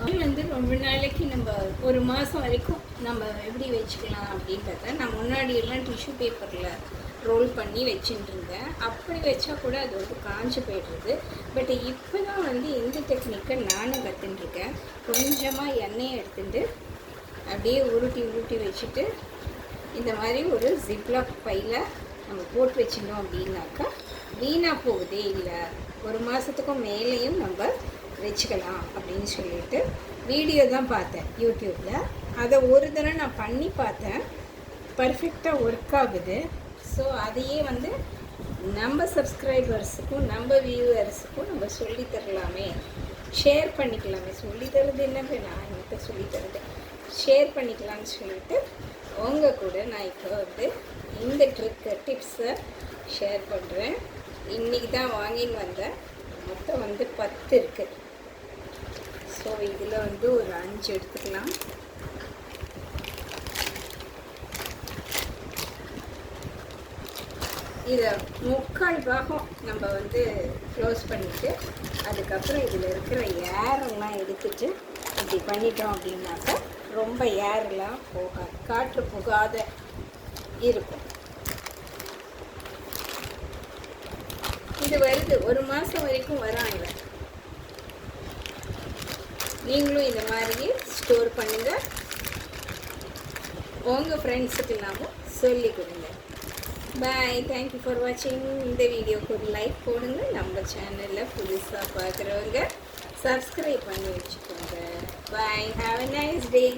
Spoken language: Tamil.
வந்து ரொம்ப நாளைக்கு நம்ம ஒரு மாதம் வரைக்கும் நம்ம எப்படி வச்சுக்கலாம் அப்படின்றத நான் முன்னாடியெல்லாம் டிஷ்யூ பேப்பரில் ரோல் பண்ணி வச்சுட்டு இருந்தேன். அப்படி வச்சா கூட அது வந்து காஞ்சு போய்டுறது. பட் இப்போ தான் வந்து இந்த டெக்னிக்கை நானும் கற்றுட்டுருக்கேன். கொஞ்சமாக எண்ணெயை எடுத்துட்டு அப்படியே உருட்டி வச்சுட்டு இந்த மாதிரி ஒரு ஜிப்லாக் பையில் நம்ம போட்டு வச்சிட்டோம் அப்படின்னாக்கா வீணாக போகுதே இல்லை, ஒரு மாதத்துக்கும் மேலேயும் நம்ம வச்சுக்கலாம் அப்படின்னு சொல்லிட்டு வீடியோ தான் பார்த்தேன் யூடியூப்பில். அதை ஒரு தடவை நான் பண்ணி பார்த்தேன், பர்ஃபெக்டாக ஒர்க் ஆகுது. ஸோ அதையே வந்து நம்ம சப்ஸ்கிரைபர்ஸுக்கும் நம்ம வியூவர்ஸுக்கும் நம்ம சொல்லித்தரலாமே, ஷேர் பண்ணிக்கலாமே. சொல்லித்தரது என்னங்க, நான் எனக்கு சொல்லித்தரது ஷேர் பண்ணிக்கலாம்னு சொல்லிட்டு உங்கள் கூட நான் இப்போ வந்து இந்த டிப்ஸை ஷேர் பண்ணுறேன். இன்றைக்கி தான் வாங்கின்னு வந்தேன். மொத்தம் வந்து 10 இருக்குது. ஸோ இதில் வந்து ஒரு 5 எடுத்துக்கலாம். இதை 3/4 பாகம் நம்ம வந்து க்ளோஸ் பண்ணிவிட்டு அதுக்கப்புறம் இதில் இருக்கிற ஏரெல்லாம் எடுத்துட்டு இப்படி பண்ணிட்டோம் அப்படின்னாக்கா ரொம்ப ஏரெல்லாம் போகாது, காற்று புகாத இருக்கும். இது வருது, ஒரு மாதம் வரைக்கும் வராங்க. நீங்களும் இந்த மாதிரி ஸ்டோர் பண்ணுங்கள், உங்கள் ஃப்ரெண்ட்ஸுக்கு இல்லாமல் சொல்லிக் கொடுங்க. பாய், தேங்க்யூ ஃபார் வாட்சிங். இந்த வீடியோக்கு ஒரு லைக் போடுங்க. நம்ம சேனலில் புதுசாக பார்க்குறவங்க சப்ஸ்கிரைப் பண்ணி வச்சுக்கோங்க. பாய், ஹாவ் a nice day.